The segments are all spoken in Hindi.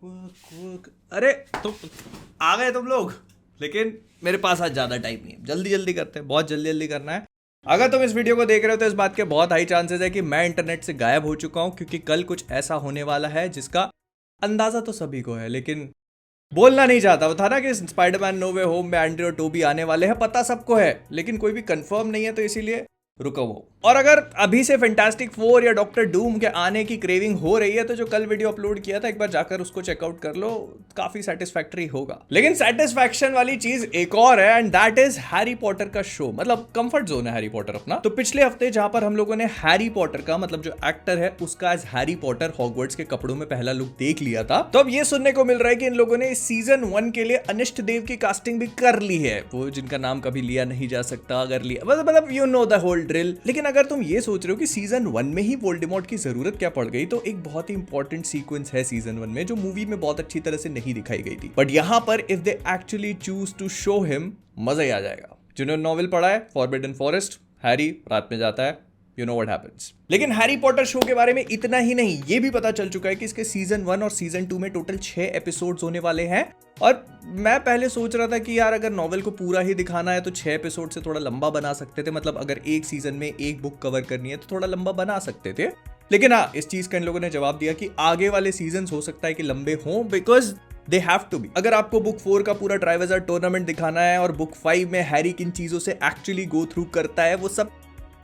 अरे तुम आ गए तुम लोग, लेकिन मेरे पास आज ज़्यादा टाइम नहीं है। जल्दी जल्दी करते हैं, बहुत जल्दी जल्दी करना है। अगर तुम इस वीडियो को देख रहे हो तो इस बात के बहुत हाई चांसेस है कि मैं इंटरनेट से गायब हो चुका हूं, क्योंकि कल कुछ ऐसा होने वाला है जिसका अंदाजा तो सभी को है, लेकिन बोलना नहीं चाहता। वो था ना कि स्पाइडरमैन नो वे होम में एंड्री और टोबी आने वाले हैं, पता सबको है, लेकिन कोई भी कंफर्म नहीं है, तो इसीलिए रुको वो। और अगर अभी से फैंटास्टिक फोर या डॉक्टर डूम के आने की क्रेविंग हो रही है तो जो कल वीडियो अपलोड किया था एक बार जाकर उसको चेकआउट कर लो, काफी सेटिस्फैक्टरी होगा। लेकिन सेटिस्फैक्शन वाली चीज एक और है, and that is Harry Potter का शो। मतलब कंफर्ट जोन है हैरी पॉटर अपना। तो पिछले हफ्ते जहां पर हम लोगों ने हैरी पॉटर का, मतलब जो एक्टर है उसका एज हैरी पॉटर हॉगवर्ट्स के कपड़ों में पहला लुक देख लिया था, तो अब ये सुनने को मिल रहा है कि इन लोगों ने इस सीजन 1 के लिए अनिष्ट देव की कास्टिंग भी कर ली है, वो जिनका नाम कभी लिया नहीं जा सकता, अगर लिया मतलब you know the whole drill. लेकिन अगर तुम ये सोच रहे हो कि सीजन 1 में ही वोल्डेमॉर्ट की जरूरत क्या पड़ गई, तो एक बहुत ही इंपॉर्टेंट सीक्वेंस है सीजन 1 में जो मूवी में बहुत अच्छी तरह से नहीं दिखाई गई थी, बट यहां पर if they actually choose to show him, मजा ही आ जाएगा। जिन्होंने नॉवेल पढ़ा है फॉरबिडन फॉरेस्ट, हैरी रात में जाता है, यू नो व्हाट हैपेंस। लेकिन हैरी पॉटर शो के बारे में इतना ही नहीं, ये भी पता चल चुका है कि इसके सीजन 1 और सीजन 2 में टोटल 6 एपिसोड्स होने वाले हैं। और मैं पहले सोच रहा था कि यार अगर नॉवेल को पूरा ही दिखाना है तो 6 एपिसोड से थोड़ा लंबा बना सकते थे, मतलब अगर एक सीजन में एक बुक कवर करनी है तो थोड़ा लंबा बना सकते थे। लेकिन हाँ, इस चीज का इन लोगों ने जवाब दिया कि आगे वाले सीजन हो सकता है कि लंबे हों, because they have to be. अगर आपको बुक 4 का पूरा ट्राइवेजर टूर्नामेंट दिखाना है और बुक 5 में हैरी किन चीजों से एक्चुअली गो थ्रू करता है वो सब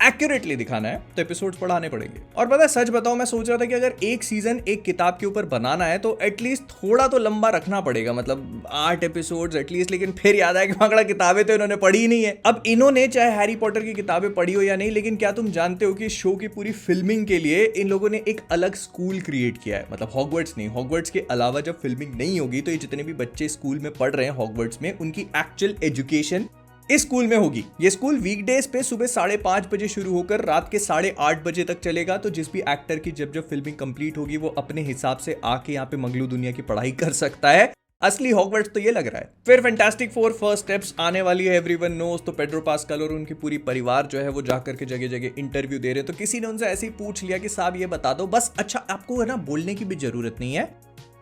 एक्यूरेटली दिखाना है, तो एपिसोड्स पढ़ाने पड़ेंगे। और पता है, सच बताओ, मैं सोच रहा था कि अगर एक सीजन एक किताब के ऊपर बनाना है तो एटलीस्ट थोड़ा तो लंबा रखना पड़ेगा, मतलब 8 एपिसोड्स एटलीस्ट। लेकिन फिर याद आया कि वहां किताबें तो इन्होंने पढ़ी ही नहीं है। अब इन्होंने चाहे हैरी पॉटर की किताबें पढ़ी हो या नहीं, लेकिन क्या तुम जानते हो कि शो की पूरी फिल्मिंग के लिए इन लोगों ने एक अलग स्कूल क्रिएट किया है। मतलब हॉगवर्ट्स नहीं, हॉगवर्ट्स के अलावा जब फिल्मिंग नहीं होगी तो ये जितने भी बच्चे स्कूल में पढ़ रहे हैं हॉगवर्ट्स में, उनकी एक्चुअल एजुकेशन इस स्कूल में होगी। ये स्कूल वीकडेज पे सुबह 5:30 बजे शुरू होकर रात के 8:30 बजे तक चलेगा। तो जिस भी एक्टर की जब फिल्मिंग कंप्लीट होगी वो अपने हिसाब से आके यहाँ पे मंगलू दुनिया की पढ़ाई कर सकता है। असली हॉगवर्ट्स तो ये लग रहा है। फिर फैंटास्टिक फोर फर्स्ट स्टेप्स आने वाली है, एवरीवन नोस। तो पेड्रो पास्कल और उनकी पूरी परिवार जो है वो जाकर के जगह जगह इंटरव्यू दे रहे हैं। तो किसी ने उनसे ऐसे ही पूछ लिया कि साहब ये बता दो बस, अच्छा आपको है ना बोलने की भी जरूरत नहीं है,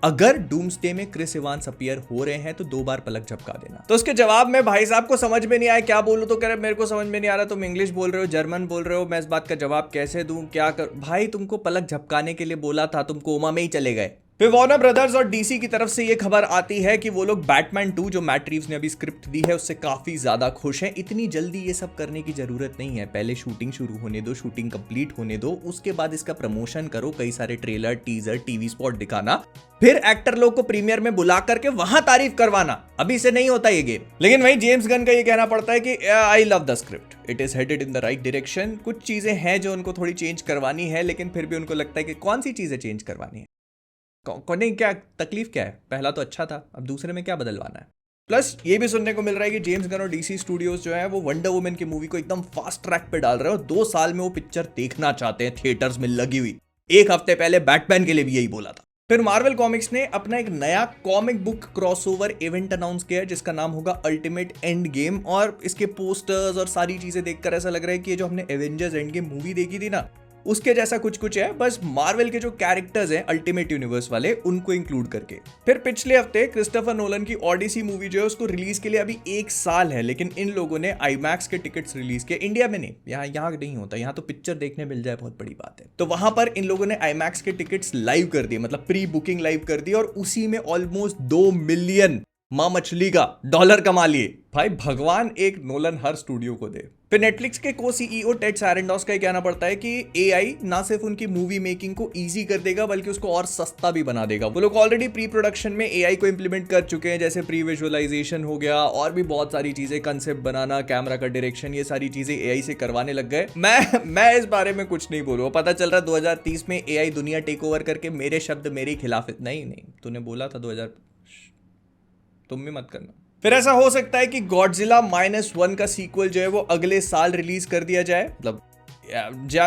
अगर डूम्सडे में क्रिस इवांस अपीयर हो रहे हैं तो 2 बार पलक झपका देना। तो उसके जवाब में भाई साहब को समझ में नहीं आया क्या बोलूं, तो कह रहे मेरे को समझ में नहीं आ रहा, तुम इंग्लिश बोल रहे हो, जर्मन बोल रहे हो, मैं इस बात का जवाब कैसे दूं, क्या कर। भाई तुमको पलक झपकाने के लिए बोला था, तुम कोमा में ही चले गए। फिर वार्नर ब्रदर्स और डीसी की तरफ से ये खबर आती है कि वो लोग बैटमैन 2 जो मैट रीव्स ने अभी स्क्रिप्ट दी है उससे काफी ज्यादा खुश हैं। इतनी जल्दी ये सब करने की जरूरत नहीं है, पहले शूटिंग शुरू होने दो, शूटिंग कंप्लीट होने दो, उसके बाद इसका प्रमोशन करो, कई सारे ट्रेलर, टीजर, टीवी स्पॉट दिखाना, फिर एक्टर लोग को प्रीमियर में बुला करके वहां तारीफ करवाना। अभी से नहीं होता ये गेम। लेकिन वहीं जेम्स गन का ये कहना पड़ता है कि I love the script, it is headed in the right direction. कुछ चीजें हैं जो उनको थोड़ी चेंज करवानी है, लेकिन फिर भी उनको लगता है कि कौन सी चीजें चेंज करवानी है, कौन क्या तकलीफ क्या है, पहला तो अच्छा था, अब दूसरे में क्या बदलवाना है। प्लस ये भी सुनने को मिल रहा है कि जेम्स गन और डीसी स्टूडियोज जो है वो वंडर वुमन की मूवी को एकदम फास्ट ट्रैक पे डाल रहे हैं और 2 साल में वो पिक्चर देखना चाहते हैं थिएटर्स में लगी हुई। 1 हफ्ते पहले बैटमैन के लिए भी यही बोला था। फिर मार्वल कॉमिक्स ने अपना एक नया comic book crossover event announce किया है जिसका नाम होगा अल्टीमेट एंड गेम। और इसके पोस्टर्स और सारी चीजें देखकर ऐसा लग रहा है कि ये जो हमने एवेंजर्स एंड गेम मूवी देखी थी ना, उसके जैसा कुछ है, बस मार्वल के जो कैरेक्टर्स हैं अल्टीमेट यूनिवर्स वाले उनको इंक्लूड करके। फिर पिछले हफ्ते क्रिस्टोफर नोलन की ओडिसी मूवी जो है उसको रिलीज के लिए अभी 1 साल है, लेकिन इन लोगों ने आईमैक्स के टिकट्स रिलीज किए। इंडिया में नहीं, यहाँ नहीं होता, यहाँ तो पिक्चर देखने मिल जाए बहुत बड़ी बात है। तो वहां पर इन लोगों ने आईमैक्स के टिकट्स लाइव कर दिए, मतलब प्री बुकिंग लाइव कर दी, और उसी में ऑलमोस्ट 2 मिलियन मां मछली का डॉलर कमा लिए। भाई भगवान एक नोलन हर स्टूडियो को दे। फिर नेटफ्लिक्स के को सीईओ टेड सैरेंडॉस का कहना पड़ता है कि एआई ना सिर्फ उनकी मूवी मेकिंग को इजी कर देगा बल्कि उसको और सस्ता भी बना देगा। वो लोग ऑलरेडी प्री प्रोडक्शन में एआई को इंप्लीमेंट कर चुके हैं, जैसे प्री विजुअलाइजेशन हो गया और भी बहुत सारी चीजें, कंसेप्ट बनाना, कैमरा का डायरेक्शन, ये सारी चीजें एआई से करवाने लग गए। मैं इस बारे में कुछ नहीं बोलूँ, पता चल रहा है 2030 में एआई दुनिया टेक ओवर करके मेरे शब्द मेरे खिलाफ। नहीं, तूने बोला था 2000, तुम भी मत करना। फिर ऐसा हो सकता है कि गॉडजिला -1 का सीक्वल जो है वो अगले साल रिलीज कर दिया जाए। मतलब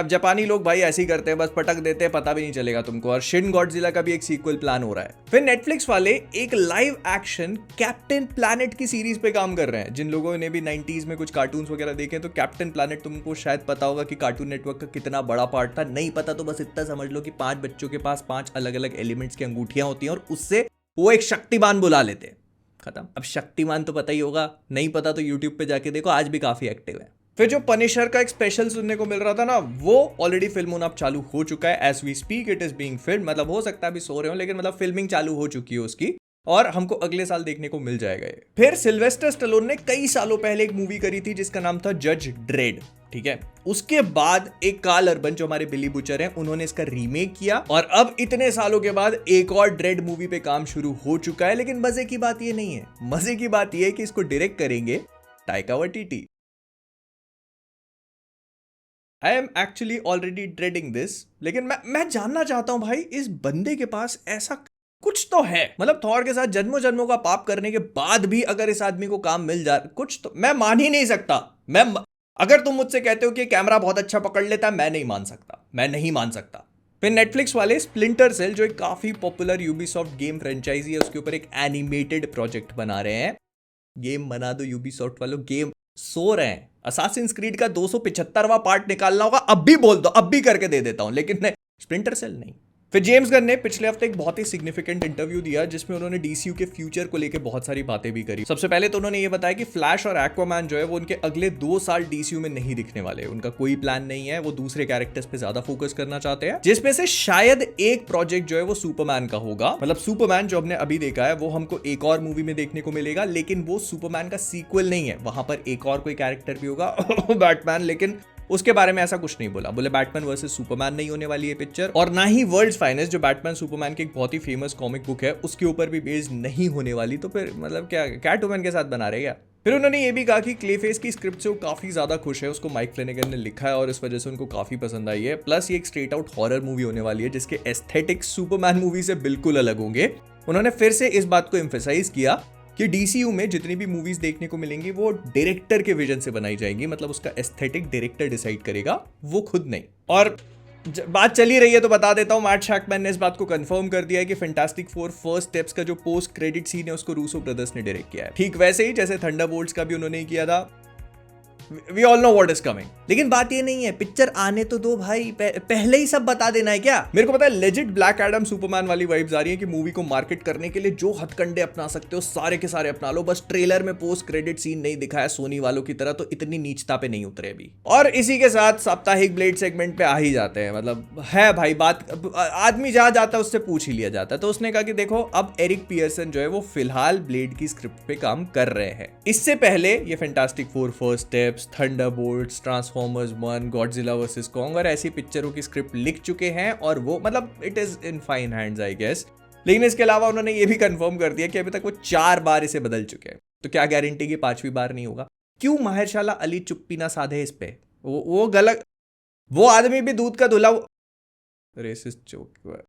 जापानी लोग भाई ऐसे ही करते हैं, बस पटक देते हैं, पता भी नहीं चलेगा तुमको। और शिन गॉडजिला का भी एक सीक्वल प्लान हो रहा है। फिर नेटफ्लिक्स वाले एक लाइव एक्शन कैप्टन प्लैनेट की सीरीज पे काम कर रहे हैं। जिन लोगों ने भी 90s में कुछ कार्टून्स वगैरह देखे तो कैप्टन प्लैनेट तुमको शायद पता होगा कि कार्टून नेटवर्क का कितना बड़ा पार्ट था। नहीं पता तो बस इतना समझ लो कि 5 बच्चों के पास 5 अलग अलग एलिमेंट्स की अंगूठियां होती हैं और उससे वो एक शक्तिमान बुला लेते, खत्म। अब शक्तिमान तो पता ही होगा, नहीं पता तो यूट्यूब पे जाके देखो, आज भी काफी एक्टिव है। फिर जो पनिशर का एक स्पेशल सुनने को मिल रहा था ना, वो ऑलरेडी फिल्म होना चालू हो चुका है। As we speak it is being film, मतलब हो सकता है अभी सो रहे हो, लेकिन मतलब फिल्मिंग चालू हो चुकी है उसकी, और हमको अगले साल देखने को मिल जाएगा ये। फिर सिल्वेस्टर स्टैलोन ने कई सालों पहले एक मूवी करी थी जिसका नाम था जज ड्रेड, ठीक है। उसके बाद एक कार्ल अर्बन जो हमारे बिली बुचर हैं, उन्होंने इसका रीमेक किया, और अब इतने सालों के बाद एक और ड्रेड मूवी पे काम शुरू हो चुका है। लेकिन मजे की बात ये नहीं है, मजे की बात ये है कि इसको डायरेक्ट करेंगे Taika Waititi. I am actually already dreading this, लेकिन मैं जानना चाहता हूं भाई, इस बंदे के पास ऐसा कुछ तो है। मतलब थॉर के साथ जन्मों जन्मों का पाप करने के बाद भी अगर इस आदमी को काम मिल जाए, कुछ तो मैं मान ही नहीं सकता। अगर तुम मुझसे कहते हो कि कैमरा बहुत अच्छा पकड़ लेता है, मैं नहीं मान सकता, मैं नहीं मान सकता। फिर नेटफ्लिक्स वाले स्प्लिंटर सेल, जो एक काफी पॉपुलर यूबीसॉफ्ट गेम फ्रेंचाइजी है, उसके ऊपर एक एनिमेटेड प्रोजेक्ट बना रहे हैं। गेम बना दो यूबीसॉफ्ट वालों, गेम सो रहे हैं। असासिन्स क्रीड का 275वां पार्ट निकालना होगा, अब भी बोल दो, अब भी करके दे देता हूं, लेकिन नहीं, स्प्लिंटर सेल नहीं। फिर जेम्स गन ने पिछले हफ्ते एक बहुत ही सिग्निफिकेंट इंटरव्यू दिया, जिसमें उन्होंने डीसीयू के फ्यूचर को लेकर बहुत सारी बातें भी करी। सबसे पहले तो उन्होंने ये बताया कि फ्लैश और एक्वामैन जो है वो उनके अगले 2 साल डीसीयू में नहीं दिखने वाले, उनका कोई प्लान नहीं है, वो दूसरे कैरेक्टर्स पे ज्यादा फोकस करना चाहते हैं, जिसमें से शायद एक प्रोजेक्ट जो है वो सुपरमैन का होगा। मतलब सुपरमैन जो हमने अभी देखा है वो हमको एक और मूवी में देखने को मिलेगा, लेकिन वो सुपरमैन का सीक्वल नहीं है, वहां पर एक और कोई कैरेक्टर भी होगा बैटमैन, लेकिन उसके बारे में ऐसा कुछ नहीं बोला। बोले बैटमैन वर्सेस सुपरमैन नहीं होने वाली है पिक्चर, और ना ही वर्ल्ड्स फाइनेस्ट जो बैटमैन सुपरमैन की एक बहुत ही फेमस कॉमिक बुक है उसके ऊपर भी बेस्ड नहीं होने वाली। तो फिर मतलब क्या कैटवुमन के साथ बना रहे क्या? फिर उन्होंने ये भी कहा कि क्लेफेस की स्क्रिप्ट से वो काफी ज्यादा खुश है, उसको माइक फ्लेनेगन ने लिखा है और इस वजह से उनको काफी पसंद आई है। प्लस ये एक स्ट्रेट आउट हॉरर मूवी होने वाली है जिसके एस्थेटिक्स सुपरमैन मूवी से बिल्कुल अलग होंगे। उन्होंने फिर से इस बात को एम्फेसाइज किया कि डीसीयू में जितनी भी मूवीज देखने को मिलेंगी वो डायरेक्टर के विजन से बनाई जाएंगी, मतलब उसका एस्थेटिक डायरेक्टर डिसाइड करेगा, वो खुद नहीं। और बात चली रही है तो बता देता हूं, मैट शैकमैन ने इस बात को कंफर्म कर दिया है कि फैंटास्टिक फोर फर्स्ट स्टेप्स का जो पोस्ट क्रेडिट सीन है उसको रूसो ब्रदर्स ने डायरेक्ट किया है, ठीक वैसे ही जैसे थंडरबोल्ट्स का भी उन्होंने किया था। We all know what is coming. लेकिन बात ये नहीं है, पिक्चर आने तो दो भाई, पहले ही सब बता देना है क्या? मेरे को पता है लेजिट ब्लैक एडम सुपरमैन वाली वाइब्स आ रही है कि मूवी को मार्केट करने के लिए जो हथकंडे अपना सकते हो सारे के सारे अपना लो, बस ट्रेलर में पोस्ट क्रेडिट सीन नहीं दिखाया सोनी वालों की तरह, तो इतनी नीचता पे नहीं उतरे अभी। और इसी के साथ साप्ताहिक ब्लेड सेगमेंट पे आ ही जाते हैं। मतलब है भाई, बात आदमी जहां जाता है उससे पूछ ही लिया जाता है। तो उसने कहा कि देखो अब एरिक पियर्सन जो है वो फिलहाल ब्लेड की स्क्रिप्ट पे काम कर रहे हैं। इससे पहले ये fantastic four first steps, Thunderbolts, transformers 1, Godzilla versus Kong और ऐसी पिक्चरों की स्क्रिप्ट लिख चुके हैं, और वो मतलब it is in fine hands I guess. लेकिन इसके अलावा उन्होंने ये भी कंफर्म कर दिया कि अभी तक वो 4 बार इसे बदल चुके हैं, तो क्या गारंटी कि 5वीं बार नहीं होगा? क्यों माहरशाला अली चुप्पी ना साधे इस पे? वो गलत, वो आदमी भी दूध का धुला। Racist joke.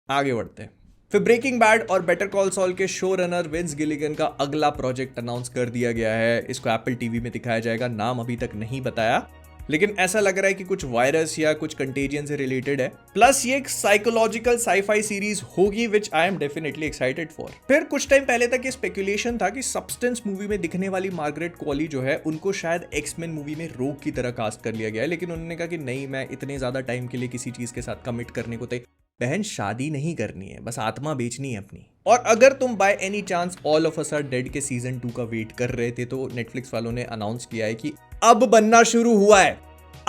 आगे बढ़ते हैं। फिर ब्रेकिंग बैड और बेटर कॉल सॉल के शो रनर विंस गिलिगन का अगला प्रोजेक्ट अनाउंस कर दिया गया है। इसको एप्पल टीवी में दिखाया जाएगा, नाम अभी तक नहीं बताया, लेकिन ऐसा लग रहा है कि कुछ वायरस या कुछ कंटेजियन से रिलेटेड है। प्लस ये एक साइकोलॉजिकल साईफाई सीरीज होगी which I am definitely excited for. फिर कुछ टाइम पहले तक ये स्पेकुलेशन था कि सब्सटेंस मूवी में दिखने वाली मार्गरेट क्वॉली जो है उनको शायद एक्समेन मूवी में रोग की तरह कास्ट कर लिया गया है, लेकिन उन्होंने कहा कि नहीं, मैं इतने ज्यादा टाइम के लिए किसी चीज के साथ कमिट करने को तैयार। बहन शादी नहीं करनी है, बस आत्मा बेचनी है अपनी। और अगर तुम by any chance All of Us Are Dead के सीजन 2 का वेट कर रहे थे, तो नेटफ्लिक्स वालों ने अनाउंस किया है कि अब बनना शुरू हुआ है।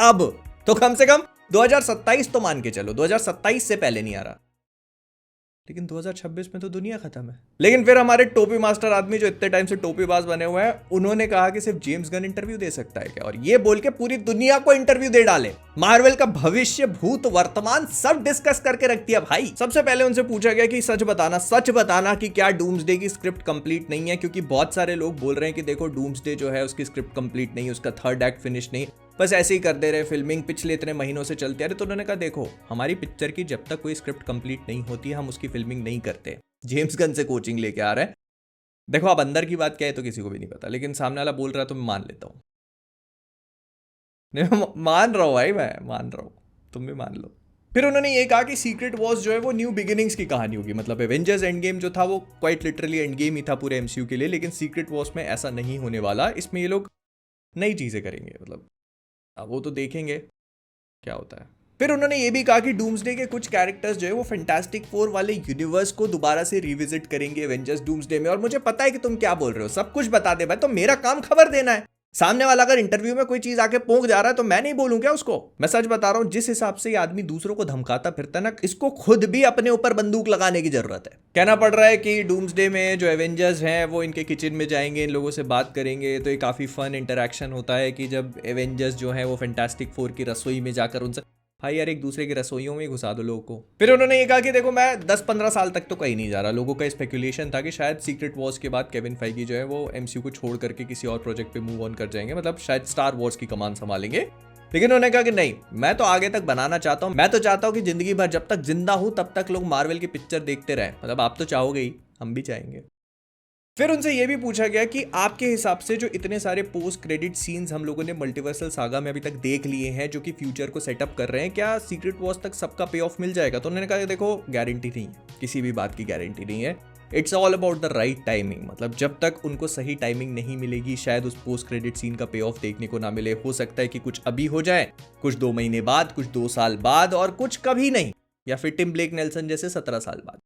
अब तो कम से कम 2027 तो मान के चलो, 2027 से पहले नहीं आ रहा, लेकिन 2026 में तो दुनिया खत्म है। लेकिन फिर हमारे टोपी मास्टर आदमी जो इतने टाइम से टोपीबाज बने हुए हैं, उन्होंने कहा कि सिर्फ जेम्स गन इंटरव्यू दे सकता है क्या, और ये बोल के पूरी दुनिया को इंटरव्यू दे डाले। मार्वल का भविष्य, भूत, वर्तमान सब डिस्कस करके रख दिया भाई। सबसे पहले उनसे पूछा गया कि सच बताना कि क्या डूम्सडे की स्क्रिप्ट कंप्लीट नहीं है, क्योंकि बहुत सारे लोग बोल रहे हैं कि देखो डूम्सडे जो है उसकी स्क्रिप्ट कंप्लीट नहीं, उसका 3rd एक्ट फिनिश नहीं, बस ऐसे ही कर दे रहे, फिल्मिंग पिछले इतने महीनों से चलती आ रही। तो उन्होंने कहा देखो, हमारी पिक्चर की जब तक कोई स्क्रिप्ट कंप्लीट नहीं होती हम उसकी फिल्मिंग नहीं करते। जेम्स गन से कोचिंग लेके आ रहे हैं। देखो अब अंदर की बात क्या है तो किसी को भी नहीं पता, लेकिन सामने वाला बोल रहा है तो मैं मान लेता हूं। मान रहा हूं भाई, मैं मान रहा हूं, तुम भी मान लो। फिर उन्होंने ये कहा कि सीक्रेट वॉर्स जो है वो न्यू बिगिनिंग्स की कहानी होगी। मतलब एवेंजर्स एंड गेम जो था वो क्वाइट लिटरली एंड गेम ही था पूरे एमसीयू के लिए, लेकिन सीक्रेट वॉर्स में ऐसा नहीं होने वाला। इसमें ये लोग नई चीजें करेंगे। मतलब अब वो तो देखेंगे क्या होता है। फिर उन्होंने ये भी कहा कि डूम्सडे के कुछ कैरेक्टर्स जो है वो फैंटास्टिक फोर वाले यूनिवर्स को दोबारा से रिविजिट करेंगे एवेंजर्स डूम्सडे में। और मुझे पता है कि तुम क्या बोल रहे हो, सब कुछ बता दे भाई, तो मेरा काम खबर देना है। सामने वाला अगर इंटरव्यू में कोई चीज आके पोंक जा रहा है तो मैं नहीं बोलूं क्या उसको? मैं सच बता रहा हूं, जिस हिसाब से ये आदमी दूसरों को धमकाता फिरता ना, इसको खुद भी अपने ऊपर बंदूक लगाने की जरूरत है। कहना पड़ रहा है कि डूम्सडे में जो एवेंजर्स हैं वो इनके किचन में जाएंगे, इन लोगों से बात करेंगे, तो ये काफी फन इंटरेक्शन होता है कि जब एवेंजर्स जो है वो फैंटास्टिक फोर की रसोई में जाकर उनसे, भाई यार एक दूसरे की रसोइयों में घुसा दो लोगों को। फिर उन्होंने ये कहा कि देखो मैं 10-15 साल तक तो कहीं नहीं जा रहा। लोगों का स्पेकुलेशन था कि शायद सीक्रेट वॉर्स के बाद केविन फाइगी जो है वो एमसीयू को छोड़ करके किसी और प्रोजेक्ट पे मूव ऑन कर जाएंगे, मतलब शायद स्टार वॉर्स की कमान संभालेंगे। लेकिन उन्होंने कहा कि नहीं, मैं तो आगे तक बनाना चाहता हूँ। मैं तो चाहता हूँ कि जिंदगी भर जब तक जिंदा हूं तब तक लोग मार्वल की पिक्चर देखते रहें। मतलब आप तो चाहोगे ही, हम भी चाहेंगे। फिर उनसे यह भी पूछा गया कि आपके हिसाब से जो इतने सारे पोस्ट क्रेडिट सीन्स हम लोगों ने मल्टीवर्सल सागा में अभी तक देख लिए हैं जो कि फ्यूचर को सेटअप कर रहे हैं, क्या सीक्रेट वॉर्स तक सबका पे ऑफ मिल जाएगा? तो उन्होंने कहा देखो गारंटी नहीं है, किसी भी बात की गारंटी नहीं है। It's all about the right timing. मतलब जब तक उनको सही टाइमिंग नहीं मिलेगी शायद उस पोस्ट क्रेडिट सीन का पे ऑफ देखने को ना मिले। हो सकता है कि कुछ अभी हो जाए, कुछ 2 महीने बाद, कुछ 2 साल बाद, और कुछ कभी नहीं, या फिर टिम ब्लेक नेल्सन जैसे 17 साल बाद।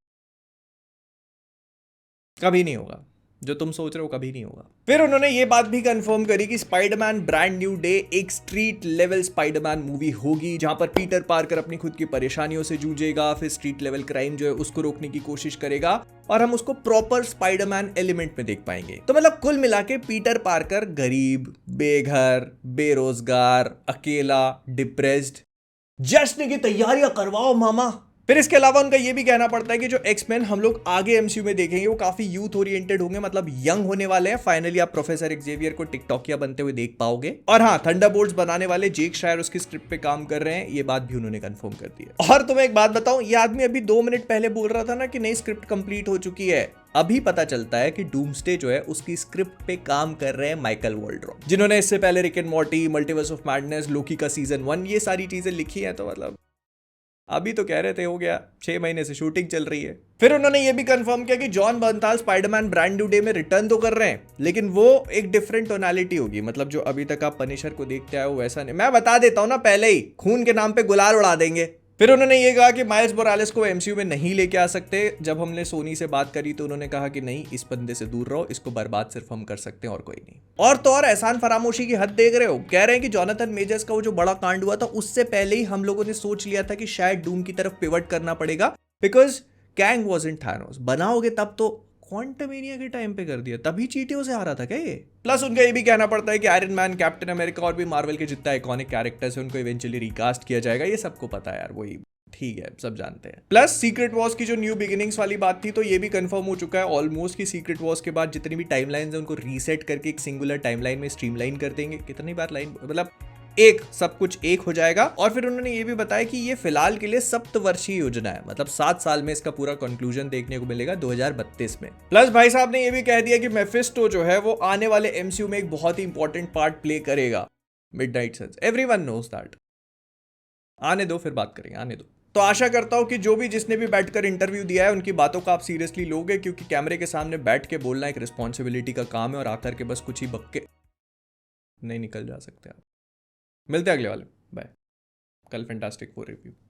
कभी नहीं होगा, जो तुम सोच रहे हो कभी नहीं होगा। फिर उन्होंने ये बात भी कंफर्म करी कि स्पाइडरमैन ब्रांड न्यू डे एक स्ट्रीट लेवल स्पाइडरमैन मूवी होगी, जहां पर पीटर पार्कर अपनी खुद की परेशानियों से जूझेगा, फिर स्ट्रीट लेवल क्राइम जो है उसको रोकने की कोशिश करेगा, और हम उसको प्रॉपर स्पाइडरमैन एलिमेंट में देख पाएंगे। तो मतलब कुल मिला के पीटर पार्कर गरीब, बेघर, बेरोजगार, अकेला, डिप्रेस्ड, जश्न की तैयारियां करवाओ मामा। फिर इसके अलावा उनका यह भी कहना पड़ता है कि जो एक्समैन हम लोग आगे एमसीयू में देखेंगे वो काफी यूथ ओरिएंटेड होंगे, मतलब यंग होने वाले हैं। फाइनली आप प्रोफेसर एक्जेवियर को टिकटॉकिया बनते हुए देख पाओगे। और हाँ, थंडरबोल्ट्स बनाने वाले जेक शायर उसकी स्क्रिप्ट पे काम कर रहे हैं, ये बात भी उन्होंने कंफर्म कर दी है। और तुम्हें एक बात बताऊं, ये आदमी अभी 2 मिनट पहले बोल रहा था ना कि नई स्क्रिप्ट कंप्लीट हो चुकी है। अभी पता चलता है कि डूम्सडे जो है उसकी स्क्रिप्ट पे काम कर रहे हैं माइकल वॉल्ड्रॉप, जिन्होंने इससे पहले Rick and Morty, Multiverse of Madness, Loki का सीजन 1, ये सारी चीजें लिखी है। तो मतलब अभी तो कह रहे थे हो गया 6 महीने से शूटिंग चल रही है। फिर उन्होंने ये भी कंफर्म किया कि Jon Bernthal Spiderman Brand New Day में रिटर्न तो कर रहे हैं, लेकिन वो एक डिफरेंट टोनालिटी होगी। मतलब जो अभी तक आप पनिशर को देखते आए हो वैसा नहीं। मैं बता देता हूं ना पहले ही, खून के नाम पे गुलाल उड़ा देंगे। फिर उन्होंने ये कहा कि माइल्स मोरालेस को एमसीयू में नहीं लेके आ सकते। जब हमने सोनी से बात करी तो उन्होंने कहा कि नहीं, इस बंदे से दूर रहो, इसको बर्बाद सिर्फ हम कर सकते हैं और कोई नहीं। और तो और एहसान फरामोशी की हद देख रहे हो। कह रहे हैं कि जोनाथन मेजर्स का वो जो बड़ा कांड हुआ था उससे पहले ही हम लोगों ने सोच लिया था कि शायद डूम की तरफ पिवट करना पड़ेगा, बिकॉज कैंग वॉजंट थानोस। बनाओगे तब तो क्वांटमेनिया के टाइम पे कर दिया, तभी चीटियों से हारा था क्या ये? प्लस उनका ये भी कहना पड़ता है कि आयरन मैन, कैप्टन अमेरिका और भी मार्वल के जितना आइकॉनिक कैरेक्टर्स है उनको इवेंचुअली रिकास्ट किया जाएगा। ये सबको पता है यार, वही ठीक है, सब जानते हैं। प्लस सीक्रेट वॉर्स की जो न्यू बिगिनिंग्स वाली बात थी तो ये भी कंफर्म हो चुका है ऑलमोस्ट कि सीक्रेट वॉर्स के बाद जितनी भी टाइमलाइंस है उनको रीसेट करके एक सिंगुलर टाइमलाइन में स्ट्रीमलाइन कर देंगे। कितनी बार लाइन, मतलब एक, सब कुछ एक हो जाएगा। और फिर उन्होंने ये भी बताया कि ये फिलहाल के लिए सप्तवर्षीय योजना है, मतलब 7 साल में इसका पूरा कंक्लूजन देखने को मिलेगा 2032 में। प्लस भाई साहब ने ये भी कह दिया कि मेफिस्टो जो है वो आने वाले एमसीयू में एक बहुत ही इंपॉर्टेंट पार्ट प्ले करेगा। Midnight Sons, everyone knows that. आने दो, फिर बात करेंगे, आने दो। तो आशा करता हूं कि जो भी जिसने भी बैठकर इंटरव्यू दिया है उनकी बातों को आप सीरियसली लोगे, क्योंकि कैमरे के सामने बैठ के बोलना एक रिस्पॉन्सिबिलिटी का काम है और आकर के बस कुछ ही बक्के नहीं निकल जा सकते आप। मिलते हैं अगले वाले, बाय। कल फैंटास्टिक 4 रिव्यू।